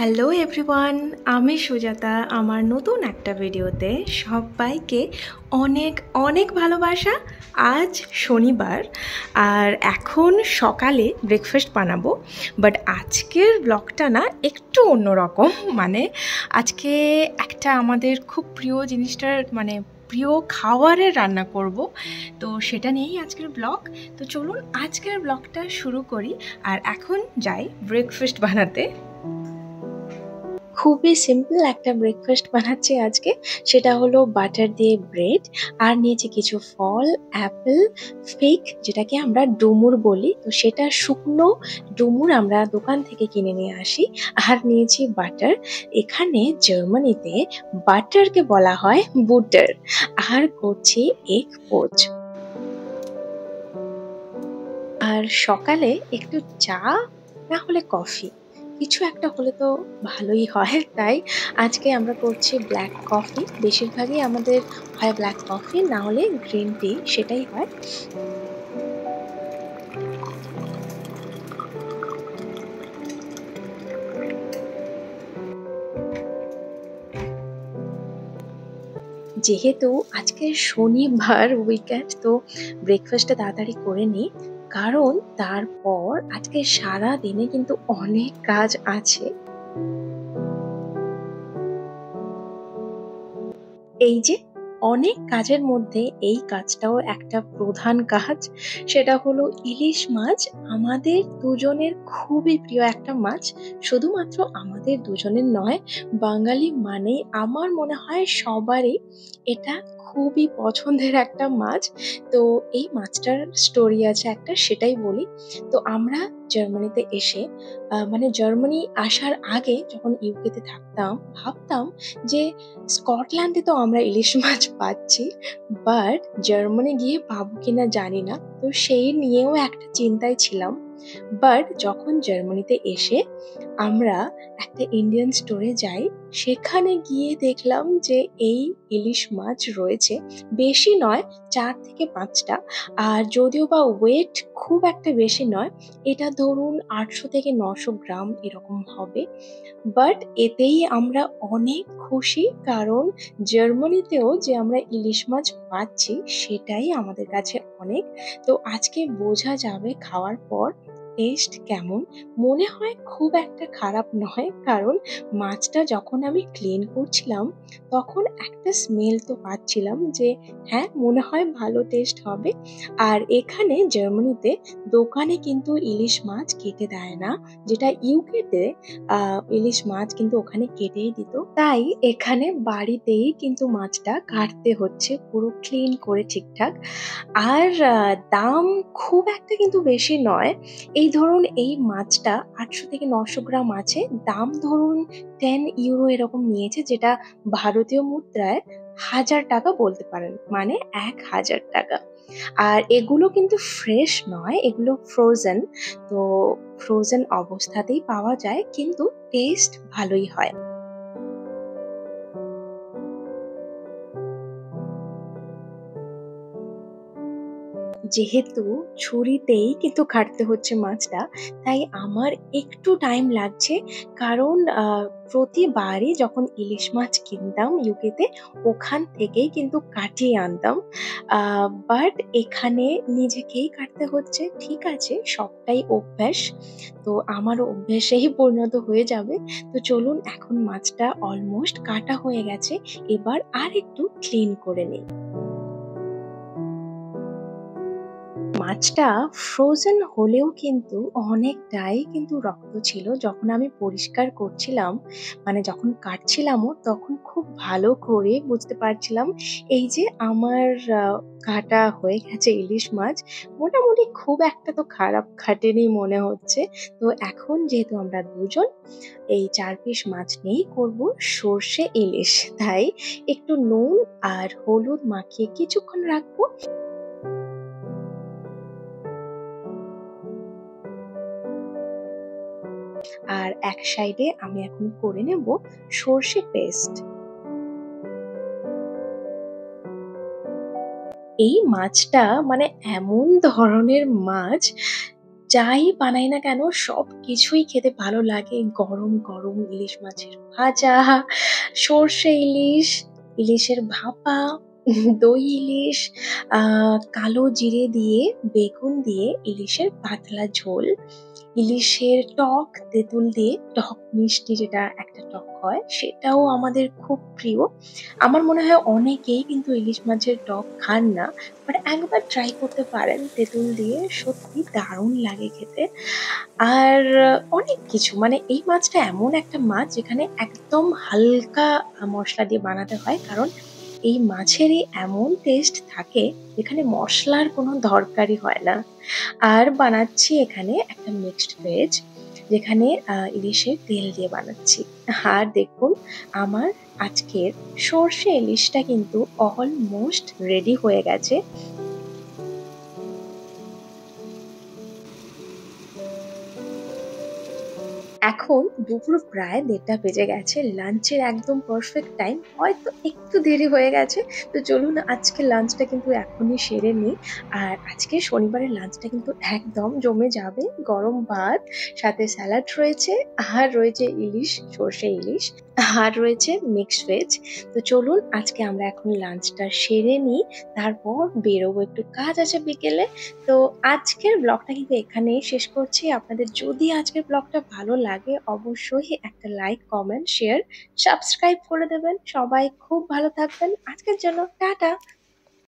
Hello everyone, আমি সুজাতা। আমার নতুন একটা ভিডিওতে সবাইকে অনেক অনেক ভালোবাসা। আজ শনিবার আর এখন সকালে ব্রেকফাস্ট বানাবো, বাট আজকের ব্লগটা না একটু অন্যরকম। আজকে একটা আমাদের খুব প্রিয় জিনিসটার প্রিয় খাবারের রান্না করব, তো সেটা নিয়েই আজকের ব্লগ। তো চলুন আজকের ব্লগটা শুরু করি। আর এখন যাই ব্রেকফাস্ট বানাতে। খুবই সিম্পল একটা ব্রেকফাস্ট বানাচ্ছি আজকে। সেটা হলো বাটার দিয়ে ব্রেড, আর নিয়েছি কিছু ফল, অ্যাপেল, ফিগ যেটাকে আমরা ডুমুর বলি, তো সেটা শুকনো ডুমুর আমরা দোকান থেকে কিনে নিয়ে আসি। আর নিয়েছি বাটার। এখানে জার্মানিতে বাটারকে বলা হয় বুটার। আর করছি এগ পোচ। আর সকালে একটু চা না হলে কফি, কিছু একটা হলে তো ভালোই হয়। তাই আজকে আমরা করছি ব্ল্যাক কফি। বেশিরভাগই আমাদের হয় ব্ল্যাক কফি, না হলে গ্রিন টি, সেটাই হয়। যেহেতু আজকে শনিবার উইকেন্ড, তো ব্রেকফাস্টটা তাড়াতাড়ি করে নিই, কারণ তারপর আজকে সারা দিনে কিন্তু অনেক কাজ আছে। এই যে অনেক কাজের মধ্যে এই কাজটাও একটা প্রধান কাজ, সেটা হলো ইলিশ মাছ। আমাদের দুজনের খুবই প্রিয় একটা মাছ। শুধুমাত্র আমাদের দুজনের নয়, বাঙালি মানেই আমার মনে হয় সবারই এটা খুবই পছন্দের একটা মাছ। তো এই মাছটার স্টোরি আছে একটা, সেটাই বলি। তো আমরা জার্মানিতে এসে জার্মানি আসার আগে যখন ইউকেতে থাকতাম, ভাবতাম যে স্কটল্যান্ডে তো আমরা ইলিশ মাছ পাচ্ছি, বাট জার্মানি গিয়ে পাবো কিনা জানি না। তো সেই নিয়েও একটা চিন্তায় ছিলাম। বাট যখন জার্মানিতে এসে আমরা একটা ইন্ডিয়ান স্টোরে যাই, সেখানে গিয়ে দেখলাম যে এই ইলিশ মাছ রয়েছে। বেশি নয়, 4 থেকে 5টা। আর যদিও বা ওয়েট খুব একটা বেশি নয়, এটা ধরুন 800 থেকে 900 গ্রাম এরকম হবে। বাট এতেই আমরা অনেক খুশি, কারণ জার্মানিতেও যে আমরা ইলিশ মাছ পাচ্ছি সেটাই আমাদের কাছে অনেক। তো আজকে বোঝা যাবে খাওয়ার পর টেস্ট কেমন। মনে হয় খুব একটা খারাপ নয়, কারণ মাছটা যখন আমি ক্লিন করছিলাম তখন একটা স্মেল তো পাচ্ছিলাম যে হ্যাঁ, মনে হয় ভালো টেস্ট হবে। আর এখানে জার্মানিতে দোকানে কিন্তু ইলিশ মাছ কেটে দেয় না, যেটা ইউকেতে ইলিশ মাছ কিন্তু ওখানে কেটেই দিত। তাই এখানে বাড়িতেই কিন্তু মাছটা কাটতে হচ্ছে পুরো ক্লিন করে ঠিকঠাক। আর দাম খুব একটা কিন্তু বেশি নয়। এই ধরুন এই মাছটা 800 থেকে 900 গ্রাম আছে, দাম ধরুন 10 ইউরো এরকম নিয়েছে, যেটা ভারতীয় মুদ্রায় 1000 টাকা বলতে পারেন, মানে 1000 টাকা। আর এগুলো কিন্তু ফ্রেশ নয়, এগুলো ফ্রোজেন। তো ফ্রোজেন অবস্থাতেই পাওয়া যায়, কিন্তু টেস্ট ভালোই হয়। যেহেতু ছুরিতেই কিন্তু কাটতে হচ্ছে মাছটা, তাই আমার একটু টাইম লাগছে। কারণ প্রতিবারই যখন ইলিশ মাছ কিনতাম ইউকেতে, ওখান থেকেই কিন্তু কাটিয়ে আনতাম। বাট এখানে নিজেকেই কাটতে হচ্ছে। ঠিক আছে, সবটাই অভ্যাস, তো আমারও অভ্যাসেই পরিণত হয়ে যাবে। তো চলুন, এখন মাছটা অলমোস্ট কাটা হয়ে গেছে, এবার আর একটু ক্লিন করে নিই। মাছটা ফ্রোজেন হলেও কিন্তু অনেকটাই কিন্তু রক্ত ছিল। যখন আমি পরিষ্কার করছিলাম, যখন কাটছিলামও, তখন খুব ভালো করে বুঝতে পারছিলাম এই যে আমার কাটা হয়ে গেছে ইলিশ মাছ। মোটামুটি খুব একটা তো খারাপ কাটেনি মনে হচ্ছে। তো এখন যেহেতু আমরা দুজন, এই 4 পিস মাছ নিয়েই করবো সর্ষে ইলিশ। তাই একটু নুন আর হলুদ মাখিয়ে কিছুক্ষণ রাখবো। আর এক সাইডে আমি এখন করে নেব সর্ষে পেস্ট। এই মাছটা এমন ধরনের মাছ যাই বানাই না কেন সবকিছুই খেতে ভালো লাগে। গরম, গরম ইলিশ মাছের ভাজা, সর্ষে ইলিশ, ইলিশের ভাপা, দই ইলিশ, আ কালো জিরে দিয়ে, বেগুন দিয়ে ইলিশের পাতলা ঝোল, ইলিশের টক তেঁতুল দিয়ে টক মিষ্টি যেটা একটা টক হয় সেটাও আমাদের খুব প্রিয়। আমার মনে হয় অনেকেই কিন্তু ইলিশ মাছের টক খান না। বাট একবার ট্রাই করতে পারেন তেঁতুল দিয়ে, সত্যি দারুণ লাগে খেতে। আর অনেক কিছু মানে এই মাছটা এমন একটা মাছ যেখানে একদম হালকা মসলা দিয়ে বানাতে হয়। কারণ এই মাছেরই এমন টেস্ট থাকে যেখানে মসলার কোনো দরকারই হয় না। আর বানাচ্ছি এখানে একটা মিক্সড ভেজ যেখানে ইলিশের তেল দিয়ে বানাচ্ছি। আর দেখুন আমার আজকের সর্ষে ইলিশটা কিন্তু অলমোস্ট রেডি হয়ে গেছে। এখন দুপুর প্রায় ১:৩০ বেজে গেছে। লাঞ্চের একদম পারফেক্ট টাইম। হয়তো একটু দেরি হয়ে গেছে। তো চলুন আজকে লাঞ্চটা কিন্তু এখনই সেরে নিই। আর আজকে শনিবারের লাঞ্চটা কিন্তু একদম জমে যাবে। গরম ভাত, সাথে স্যালাড রয়েছে, আর রয়েছে ইলিশ, সর্ষে ইলিশ, আর রয়েছে মিক্সড ভেজ। তো চলুন আজকে আমরা এখন লাঞ্চটা সেরে নিই। তারপর বেরোবো, একটু কাজ আছে বিকেলে। তো আজকের ব্লগটা কিন্তু এখানেই শেষ করছি। আপনাদের যদি আজকের ব্লগটা ভালো লাগে অবশ্যই একটা লাইক, কমেন্ট, শেয়ার, সাবস্ক্রাইব করে দেবেন। সবাই খুব ভালো থাকবেন। আজকের জন্য টাটা।